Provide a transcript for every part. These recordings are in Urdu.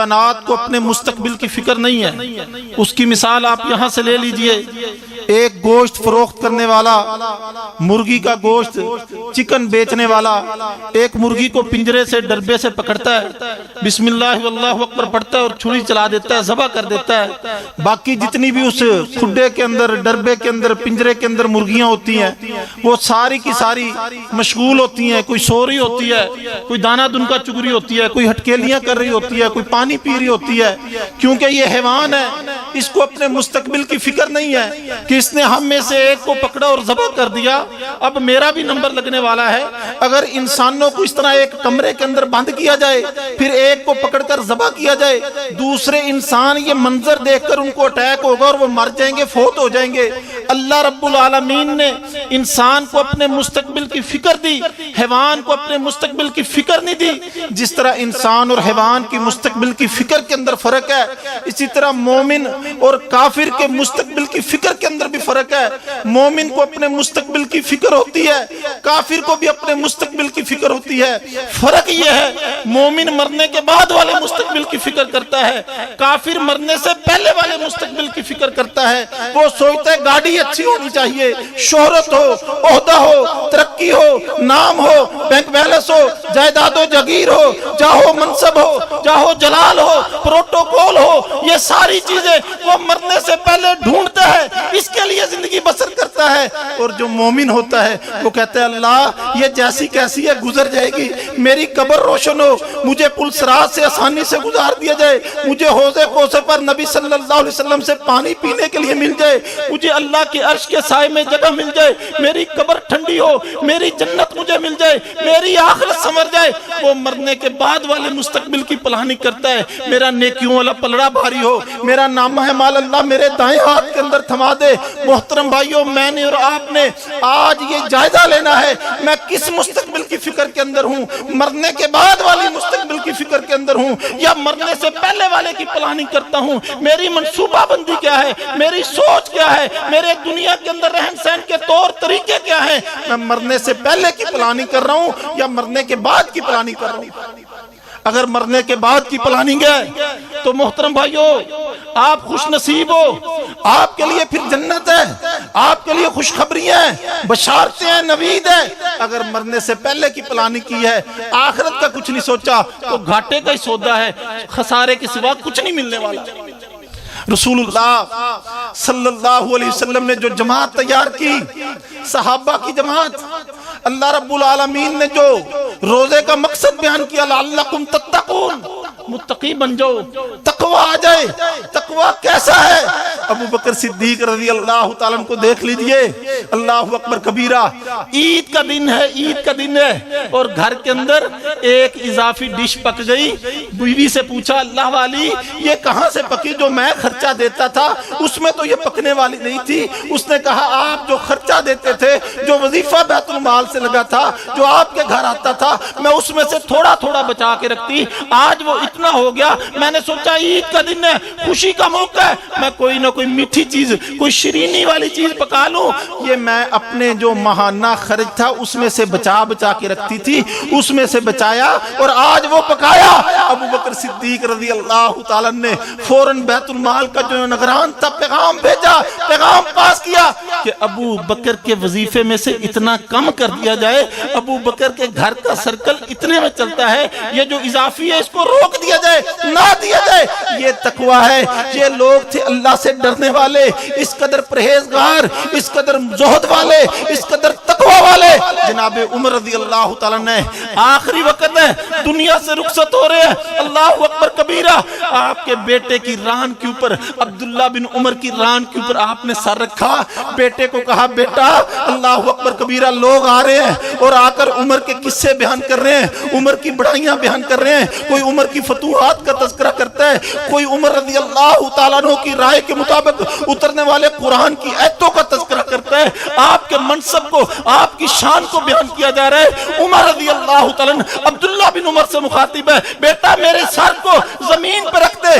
حیوانات کو اپنے مستقبل کی فکر نہیں ہے۔ اس کی مثال آپ یہاں سے لے لیجئے، ایک گوشت فروخت کرنے والا، مرغی کا گوشت چکن بیچنے والا ایک مرغی کو پنجرے سے ڈربے سے پکڑتا ہے، بسم اللہ واللہ اکبر پڑھتا ہے اور چھری چلا دیتا ہے، ذبح کر دیتا ہے۔ باقی جتنی بھی اس کھڈے کے اندر، ڈربے کے اندر، پنجرے کے اندر مرغیاں ہوتی ہیں وہ ساری کی ساری مشغول ہوتی ہیں، کوئی سو رہی ہوتی ہے، کوئی دانہ دن کا چگ رہی ہوتی ہے، کوئی ہٹکیلیاں کر رہی ہوتی ہے، کوئی پانی پی رہی ہوتی ہے، کیونکہ یہ حیوان ہے، اس کو اپنے مستقبل کی فکر نہیں ہے کہ اس نے ہم میں سے ایک کو پکڑا اور ذبح کر دیا، اب میرا بھی نمبر لگنے والا ہے۔ اگر انسانوں کو اس طرح ایک کمرے کے اندر بند کیا جائے، پھر ایک کو پکڑ کر ذبح کیا جائے، دوسرے انسان یہ منظر دیکھ کر ان کو اٹیک ہوگا اور وہ مر جائیں گے، فوت ہو جائیں گے۔ اللہ رب العالمین نے انسان کو اپنے مستقبل کی فکر دی، حیوان کو اپنے مستقبل کی فکر نہیں دی۔ جس طرح انسان اور حیوان کی مستقبل کی فکر کے اندر فرق ہے، اسی طرح مومن اور کافر کے مستقبل کی فکر کے اندر بھی فرق ہے۔ مومن کو اپنے مستقبل کی فکر ہوتی ہے، کافر کو بھی اپنے مستقبل کی فکر ہوتی ہے۔ فرق یہ ہے، مومن مرنے کے بعد والے مستقبل کی فکر کرتا ہے، کافر مرنے سے پہلے والے مستقبل کی فکر کرتا ہے۔ وہ سوچتا ہے گاڑی اچھی ہونی چاہیے، شہرت ہو، عہدہ ہو، ترقی ہو، نام ہو، بینک بیلنس ہو، جائیداد و جاگیر ہو، جاہو منصب ہو، جاہو جلال ہو، پروٹوکول ہو، یہ ساری چیزیں وہ مرنے سے پہلے ڈھونڈتا ہے، اس کے لیے زندگی بسر کرتا ہے۔ اور جو مومن ہوتا ہے وہ کہتا ہے اللہ یہ جیسی کیسی ہے گزر جائے گی، میری قبر روشن ہو، مجھے پل صراط سے آسانی سے گزار دیا جائے، مجھے حوض کوثر پر نبی صلی اللہ علیہ وسلم سے پانی پینے کے لیے مل جائے، مجھے اللہ کے عرش کے سائے میں جگہ مل جائے، میری قبر ٹھنڈی ہو، میری جنت مجھے مل جائے، میری آخرت سنور جائے۔ وہ مرنے کے بعد والے مستقبل کی پلاننگ کرتا ہے، میرا نیکیوں والا پلڑا بھاری ہو، میرا نامہ مال اللہ میرے دائیں ہاتھ کے اندر تھما دے۔ محترم بھائیوں، میں نے اور آپ نے آج یہ جائزہ لینا ہے، میں کس مستقبل کی فکر کے اندر ہوں، مرنے کے بعد والی مستقبل کی فکر کے اندر ہوں یا مرنے سے پہلے والے کی پلاننگ کرتا ہوں؟ میری منصوبہ بندی کیا ہے، میری سوچ کیا ہے، میرے دنیا کے اندر رہن سہن کے طور طریقے کیا ہیں؟ میں مرنے سے پہلے کی پلاننگ کر رہا ہوں یا مرنے کے بعد کی پلاننگ کر رہا ہوں؟ اگر مرنے کے بعد کی پلاننگ ہے تو محترم بھائیوں آپ خوش نصیب ہو، آپ کے لیے پھر جنت ہے، آپ کے لیے خوشخبریاں ہیں، بشارتیں ہیں، نوید ہے۔ اگر مرنے سے پہلے کی پلاننگ کی ہے، آخرت کا کچھ نہیں سوچا تو گھاٹے کا ہی سودا ہے، خسارے کے سوا کچھ نہیں ملنے والا۔ رسول اللہ صلی اللہ علیہ وسلم نے جو جماعت تیار کی، صحابہ کی جماعت، اللہ رب العالمین نے جو روزے کا مقصد بیان کیا، لعلکم تتقون، متقی بن جاؤ، تقوی آ جائے۔ تقوی کیسا ہے؟ ابو بکر صدیق رضی اللہ تعالیٰ عنہ کو دیکھ لیجئے، اللہ اکبر کبیرہ، عید کا دن ہے، عید کا دن ہے اور گھر کے اندر ایک اضافی ڈش پک گئی۔ بیوی سے پوچھا اللہ والی یہ کہاں سے پکی؟ جو میں خرچہ دیتا تھا اس میں تو یہ پکنے والی نہیں تھی۔ اس نے کہا آپ جو خرچہ دیتے تھے، جو وظیفہ بیت المال سے لگا تھا، جو آپ کے گھر آتا تھا، میں اس میں سے تھوڑا تھوڑا بچا کے رکھتی، آج وہ اتنا ہو گیا، میں نے سوچا عید کا دن ہے، خوشی کا موقع ہے، میں کوئی نہ کوئی میٹھی چیز، کوئی شیرینی والی چیز پکا لوں۔ یہ میں اپنے جو ماہانہ خرچ تھا اس میں سے بچا بچا کے رکھتی تھی، اس میں سے بچایا اور آج وہ پکایا۔ ابو بکر صدیق رضی اللہ تعالیٰ نے فوراً بیت المال کا جو نگران تھا پیغام بھیجا، پیغام پاس کیا کہ ابو بکر کے وظیفے میں سے اتنا کم کر دیا جائے، ابو بکر کے گھر کا سرکل اتنے میں چلتا ہے، یہ جو اضافی ہے اس کو روک دیا جائے، نہ دیا جائے۔ یہ تقوی ہے۔ یہ لوگ تھے اللہ سے ڈرنے والے، اس قدر پرہیزگار، اس قدر زہد والے، اس قدر تقوی والے۔ جناب عمر رضی اللہ تعالیٰ نے آخری وقت ہے، دنیا سے رخصت ہو رہے ہیں، اللہ اکبر کبیرہ، آپ کے بیٹے کی ران کے اوپر، عبداللہ بن عمر کی ران کے اوپر آپ نے سر رکھا، بیٹے کو کہا بیٹا اللہ اکبر کبیرہ، لوگ آ رہے ہیں اور آ کر عمر کے قصے بیان کر رہے ہیں، عمر کی بڑائیاں بیان کر رہے ہیں، کوئی عمر کی فتوحات کا تذکرہ کرتا ہے، کوئی عمر رضی اللہ تعالیٰ عنہ کی رائے کے مطابق اترنے والے قرآن کی آیتوں کا تذکرہ کرتا ہے، آپ کے منصب کو، آپ کی شان کو بیان کیا جا رہا ہے۔ عمر رضی اللہ تعالیٰ عنہ عبداللہ بن عمر سے مخاطب ہے، بیٹا میرے سر کو زمین پر رکھ دے،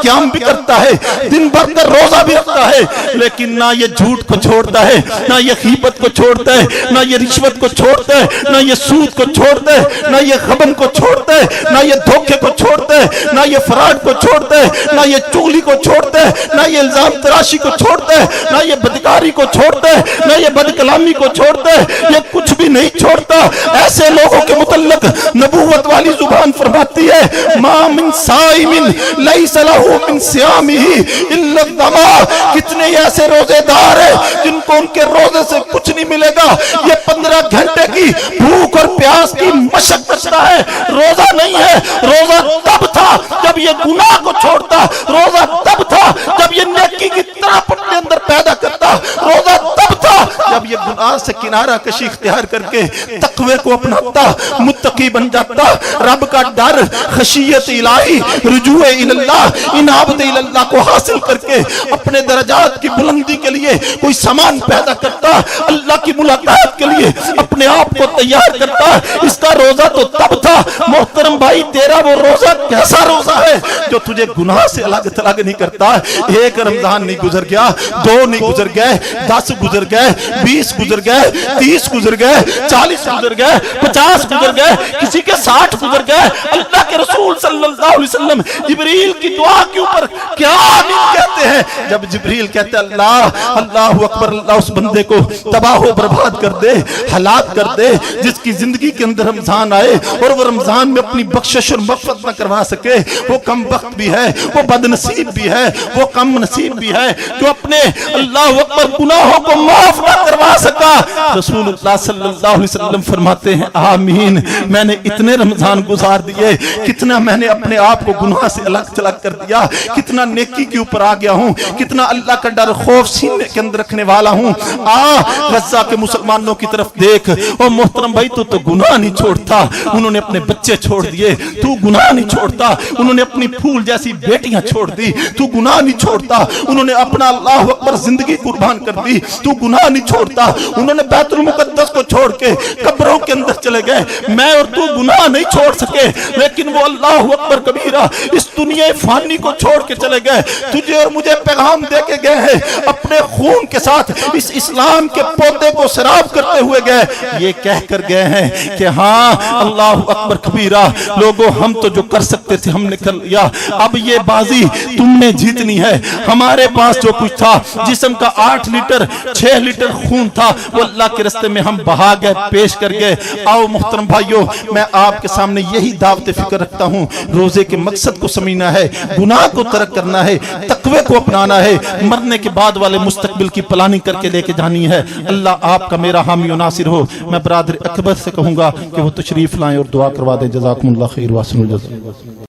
قیام بھی کرتا ہے, دن بھر کا روزہ بھی رکھتا ہے, لیکن نہ یہ جھوٹ کو چھوڑتا ہے, نہ یہ غیبت کو چھوڑتا ہے, نہ یہ رشوت کو چھوڑتا ہے, نہ یہ سود کو چھوڑتا ہے, نہ یہ غبن کو چھوڑتا ہے, نہ یہ دھوکے کو چھوڑتا ہے, نہ یہ فراڈ کو چھوڑتا ہے, نہ یہ چغلی کو چھوڑتا ہے, نہ یہ الزام تراشی کو چھوڑتا ہے, نہ یہ بدکاری کو چھوڑتا ہے, نہ یہ بد کلامی کو چھوڑتا ہے, یہ کچھ بھی نہیں چھوڑتا. ایسے لوگوں کے متعلق نبوت والی زبان فرماتی ہے, ما من صائم لیس لہ من صیامہ الا الظما. کتنے ایسے روزے دار ہیں جن کو ان کے روزے سے کچھ نہیں ملے گا, یہ 15 گھنٹے کی بھوک اور پیاس کی مشق کرتا ہے, روزہ نہیں ہے. روزہ تب تھا جب یہ گناہ کو چھوڑتا, روزہ تب تھا جب یہ نیکی کی طرف اپنے اندر پیدا کرتا, روزہ تب تھا جب یہ گناہ سے کنارہ کشی اختیار کر کے تقوی کو اپناتا, متقی بن جاتا, رب کا ڈر, خشیت الہی, رجوع اللہ, انابت اللہ کو حاصل کر کے اپنے درجات کی بلندی کے لیے کوئی سامان پیدا کرتا, اللہ کی ملاقات کے لیے اپنے آپ کو تیار کرتا. اس کا روزہ تو تب تھا. محترم بھائی, تیرا وہ روزہ کیسا روزہ ہے جو تجھے گناہ سے الگ تلگ نہیں کرتا؟ ایک رمضان نہیں گزر گیا, 2 نہیں گزر گئے, 10 گزر گئے, 20 گزر گئے, 30 گزر گئے, 40 گزر گئے, 50 گزر گئے, کسی کے 60 گزر گئے. اللہ کے رسول صلی اللہ علیہ وسلم جبریل کی دعا کے اوپر کیا آمین کہتے ہیں جب جبریل کہتے ہیں اللہ اللہ اکبر, اللہ اس بندے کو تباہ و برباد کر دے, ہلاک کر دے جس کی زندگی کے اندر رمضان آئے اور وہ رمضان میں اپنی بخشش اور مغفرت نہ کروا سکے. وہ کم بخت بھی ہے, وہ بد نصیب بھی ہے, وہ کم نصیب بھی ہے جو اپنے اللہ اکبر گناہوں کو معاف نہ کروا سکا. رسول اللہ صلی اللہ علیہ وسلم فرماتے ہیں آمین. میں نے اتنے رمضان گزار دیے, کتنا میں نے اپنے آپ کو گناہ سے الگ تلگ کر دیا, کتنا نیکی کے اوپر آ گیا ہوں, کتنا اللہ کا ڈر خوف سینے کے اندر رکھنے والا ہوں. غزہ کے مسلمانوں کی طرف دیکھ. اور محترم بھائی, تو گناہ نہیں چھوڑتا, انہوں نے اپنے بچے چھوڑ دیے, تو گناہ نہیں چھوڑتا. انہوں نے اپنی پھول جیسی بیٹیاں چھوڑ دی, تو گناہ نہیں چھوڑتا. انہوں نے اپنا اللہ اکبر زندگی قربان کر دی, تو گناہ نہیں چھوڑتا. انہوں نے بیت المقدس کو چھوڑ کے قبروں کے اندر چلے گئے. میں اور تو گناہ نہیں چھوڑ سکے, لیکن وہ اللہ اکبر کبیرہ اس دنیا فانی کو چھوڑ کے چلے گئے. تجھے اور مجھے پیغام دے کے گئے ہیں, اپنے خون کے ساتھ اس اسلام کے پودے کو سراب کرتے ہوئے گئے. یہ کہہ کر گئے ہیں کہ ہاں اللہ اکبر کبیرہ, لوگوں ہم تو جو کر سکتے تھے ہم نے کر لیا, اب یہ بازی تم نے جیتنی ہے. ہمارے پاس جو کچھ تھا, جسم کا 8 لیٹر 6 لیٹر خون تھا, وہ اللہ کے راستے میں ہم بہا گئے, پیش کر گئے. آؤ محترم بھائیوں, میں آپ کے سامنے یہی دعوت فکر رکھتا ہوں. روزے کے مقصد کو سمجھنا ہے, گناہ کو ترک کرنا ہے, تقوی کو اپنانا ہے, مرنے کے بعد والے مستقبل کی پلاننگ کر کے لے کے جانی ہے. اللہ آپ کا میرا حامی و ناصر ہو. میں برادر اکبر سے کہوں گا کہ وہ تشریف لائیں اور دعا کروا دیں. جزاکم اللہ خیر واسن الجزا.